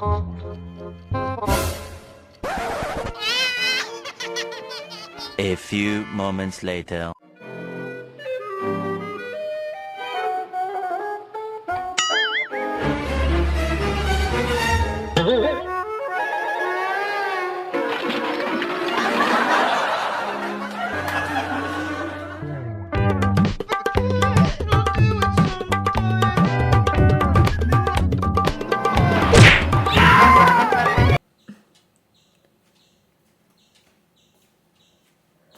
A few moments later.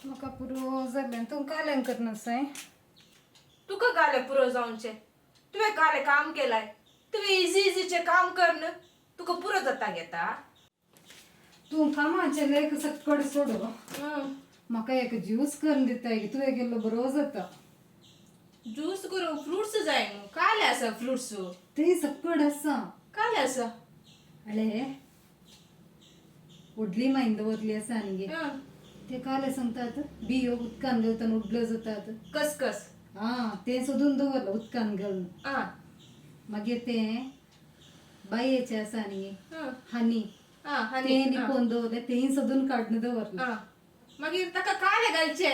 म्हाका पुरो जालें तूं कालें करनासाय तुका काले पुरो जाऊनचे तुवें काले काम केलाय तुवें इजीचे काम करन तुका पुरो जाता घेता तूं कामाचे लेख सकड सोड म्हाका एक ज्यूस करून दिताय की तुवें गेल्लो बरो जाता ज्यूस करू फ्रुट्स जाय न्हू काले आसा फ्रुट्स ते सकड आसा काले आसा अळे उडली माईन दवरली आसा न्ही गे ते काले सांगतात बियो उदकान घालताना उडल्यो जातात कस ते सोदून दवरलं उदकान घालून आ मागीर ते बायेचे आसा न्ही हानी आ ते हनी लिपोवन दवरले तेही सोदून काडून दवरलं मागीर ताका काले घालचे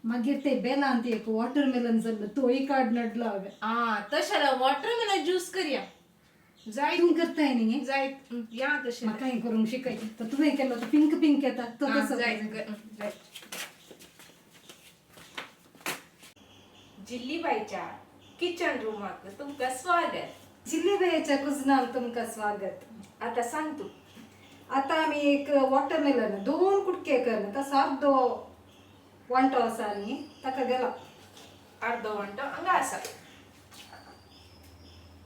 मागीर ते बेलांत एक वॉटरमेलन जाल्लो तोय काडून हाडलो हांवें तशाला वॉटरमेलन ज्यूस करया जाय तूं करताय न्ही जाय या तशें म्हाका हें करूंक शिकय तर तुवें केलो तो पिंक पिंक येता तो कसो जाय जाय जिल्ली बाईच्या किचन रूमाक तुमका स्वागत चिल्ली बेच्या कुजनाक तुमकां स्वागत आता सांग तू आता आमी एक वॉटरमेलन 2 कुडके करन तसो अर्दो वांटो आसा न्ही ताका गेला अर्धो वंटो हांगा आसा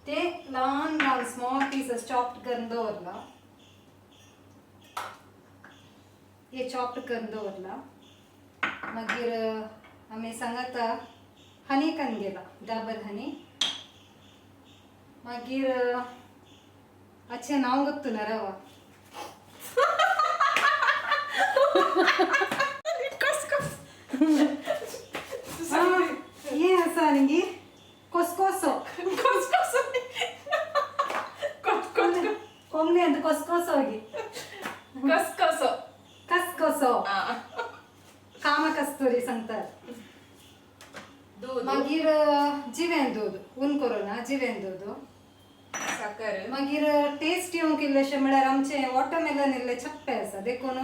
ते ल्हान ल्हान स्मॉल पीसेस चॉप्ड करून दवरला हे चॉप्ड करून दवरला मागीर आमी सांगात हनी करून गेला डाबर हनी मागीर अच्छे नाव गोत्तू ना रवा हे आसा न्ही कोसकोसो कोंबडी ಅಂತ कोसकोसो गी कसकसो कसकोसो काम कस्तुरी सांगतात दूध मागीर जिवें दूद ऊन करून जिवें दूद साखर मागीर टेस्ट येवंक इल्लेशें म्हळ्यार आमचे वॉटरमेलन इल्ले छप्पे आसा देखून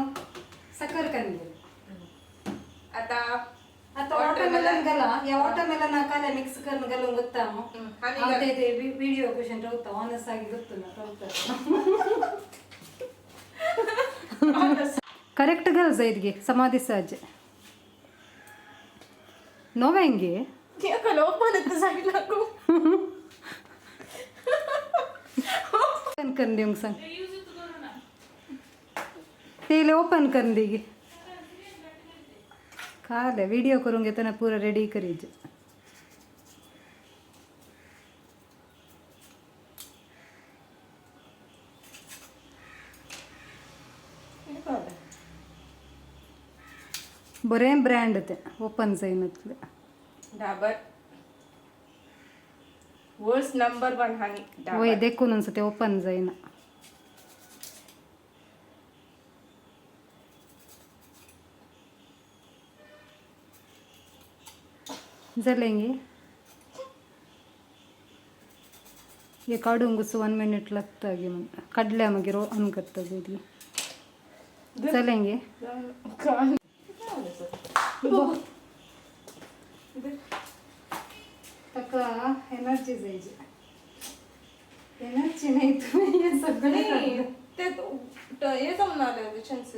साखर करून आता आता वॉटरमेलन घाला या वॉटरमेलन काले मिक्स करून घालूंक ಗೊತ್ತಾ हांव ते व्हिडिओ क्वेश्चन रावता ऑनस ಆಗಿ ಗೊತ್ತು ना करेक्ट घाल जायत गे समाधी साजे नोवेंगे ओपन जाय लागू ओपन करून देऊंक सांग तेले ओपन करून दे गे काले व्हिडिओ करून घेताना पुरा रेडी करीज बरें ब्रँड ते ओपन जायनातले डाबर वर्ल्ड नंबर 1 हनी वय देखून ते ओपन जायना जालेंगे हे काढून घुस 1 मिनिट लागता गे मग काढल्या मागीर ऑन करता जायत जालेंगे ताका एनर्जी जायची एनर्जी नाही तुम्ही हे सगळे ते हे जमणार छानस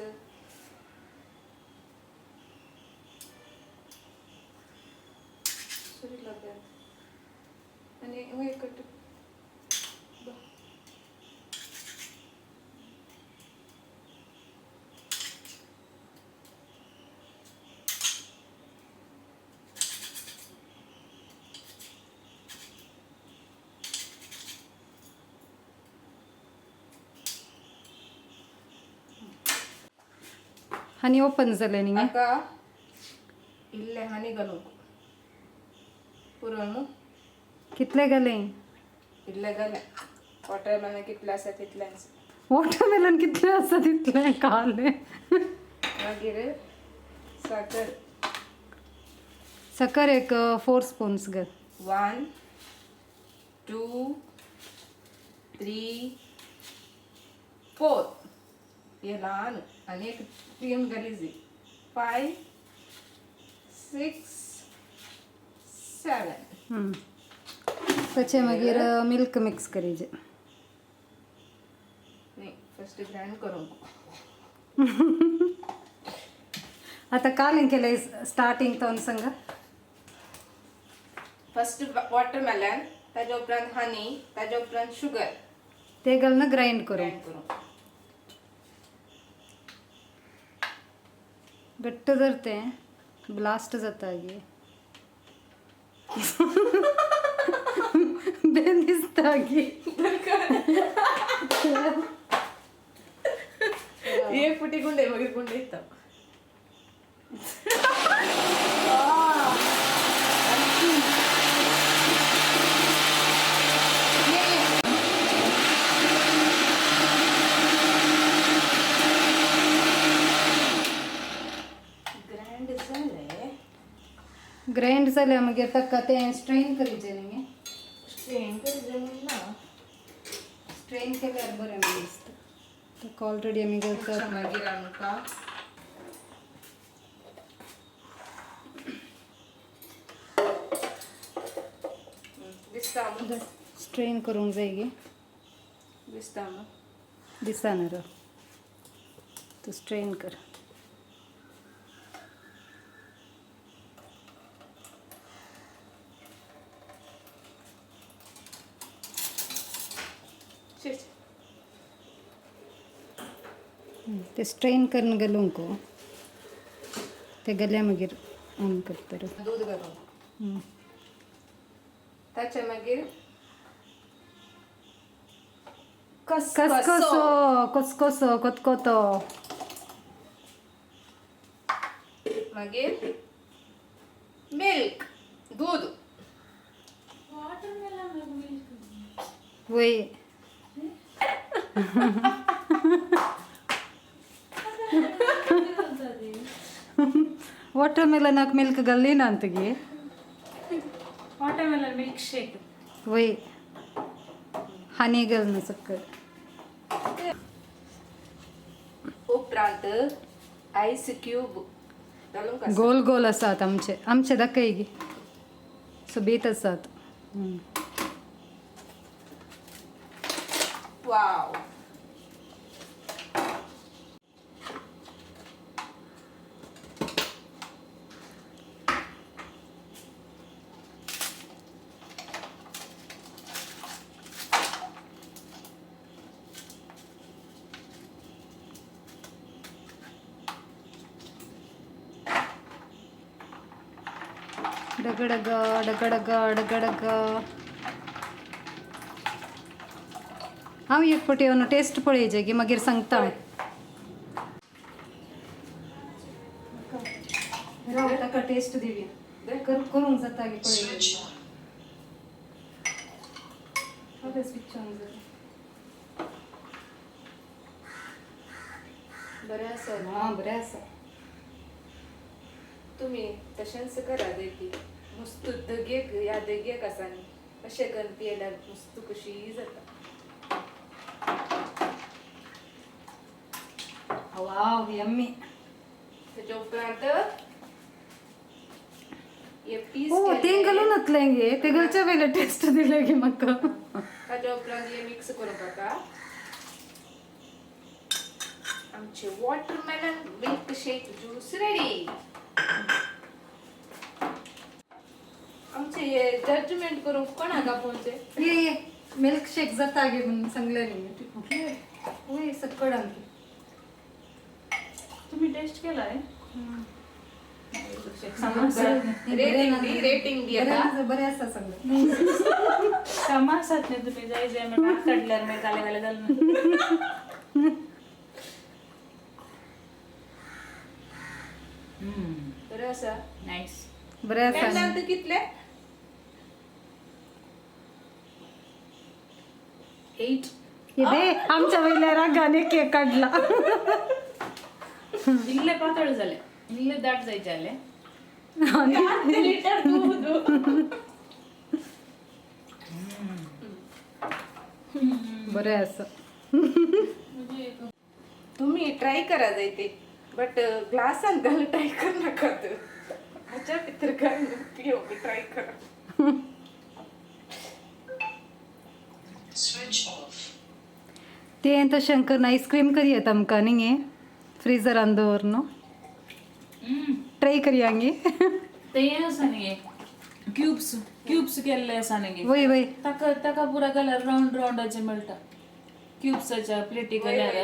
आणि वय कट हनी ओपन जाले न्ही आता इल्ले हनी घालूंक पुरण कितले घाले इल्ले घाले वॉटरमेलन कितले आसा तितलेंच. वॉटरमेलन कितले आसा तितले काले. मागीर साखर साखर एक 4 स्पून्स घाल. 1 2 3 4 हे ल्हान आनी एक 3 गलीजी 5 6 7 त्याचे मागीर मिल्क मिक्स करीचे. नाही फस्ट ग्राइंड करूंक. आता काल केले स्टार्टिंग तो सांगा. फस्ट वॉटरमेलन ताज्या उपरांत हनी ताज्या उपरांत शुगर ते घालून ग्राइंड करू. ग्राइंड करूंक. घट्ट जर ते ब्लास्ट जाता गे. बेन दिसता गे. एक फुटी गुंडे मागीर गुंडे येता. ग्राइंड जाल्या मागीर ताका ते स्ट्रेन करीचे न्ही. स्ट्रेन करचें ना. स्ट्रेन केल्यार बरें दिसता. ताका ऑलरेडी आमी घालतात. मागीर आमकां दिसता स्ट्रेन करूंक जाय गे. दिसता दिसना रे. तू स्ट्रेन कर. ते स्ट्रेन करून घालूंक ते गल्या मागीर ऑन करता. दूध घालून ताचे मागीर कसकसो कसकसो कोतकोतो मागीर मिल्क दूध वय. वॉटरमेलनाक मिल्क घाल्ली ना तुगे. वॉटरमेलन मिल्क शेक वय हानी घालून सक्कर. उपरांत आईस क्यूब घालूंक आसा. गोल गोल आसात आमचे आमचे दाखय गे. सोबीत आसात. वाव. डगडग डगडग डगडग. हांव एक फावटी येवन टेस्ट पळयचे गे मागीर सांगता. राव ताका टेस्ट दिवया. करूंक जाता गे पळय. स्विच ऑन जाता. बरें आसा न्हू. हां बरें आसा. तुम्ही तशेंच करा देखी. मस्त दगेक ह्या दगेक आसा न्ही अशें करून पियेल्यार मस्त कशी जाता. Wow yummy. ताच्या उपरांत हे पीस ओ ते घालून घातलें गे. ते घालच्या वेळेला टेस्ट दिले गे म्हाका. ताच्या उपरांत हे मिक्स करूंक आता आमचे वॉटरमेलन मिल्क शेक ज्यूस रेडी. आमचे हे जजमेंट करूंक कोणाक आपोवचे. ये मिल्क शेक जाता गे म्हणून सांगले न्ही. वय सक्कड आमची. तुम्ही टेस्ट केलाय? रेटिंग दी आता. बरें आसा सगळं. समासात नाही तुम्ही जायचे मग हात काढल्यार मी काले काले घालून. बरें आसा. नाईस. बरें आसा. पेमेंट कितले? 8 हे बे आमच्या पहिल्या रागाने केक काढला. इल्ले पातळ झाले, इल्ले दाट जायचे आले. बरं आहे असं. तुम्ही ट्राय करा जायते बट ग्लासान घाल ट्राय कर नका अच्छा पित्र काय पिओ ट्राय करा. ते तर शंकर आईस्क्रीम करिये आमकां न्ही फ्रीजरान दवरनो ट्राय करियांगे. ते हे साने क्यूब्स केल्ले साने वय वय ताका ताका पुरा कलर राउंड राउंडाचे मेळटा. क्यूब्साच्या प्लेटी कलर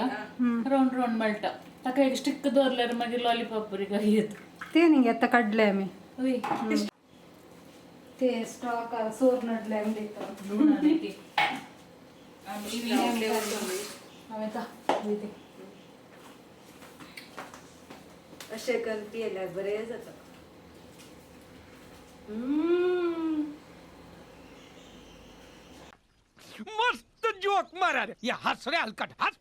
राउंड राउंड मेळटा. ताका एक स्टिक दवरल्यार मागीर लॉलीपॉप बरी काय येत. ते न्ही आता काढले आमी वय ते स्टॉक सोर नडले आमी दिता. लूण आनी ती आमी हांवें ता वयते. अशें करून पियेल्यार बरें जाता. मस्त जोक मारा रे. या हस रे हलकट हस.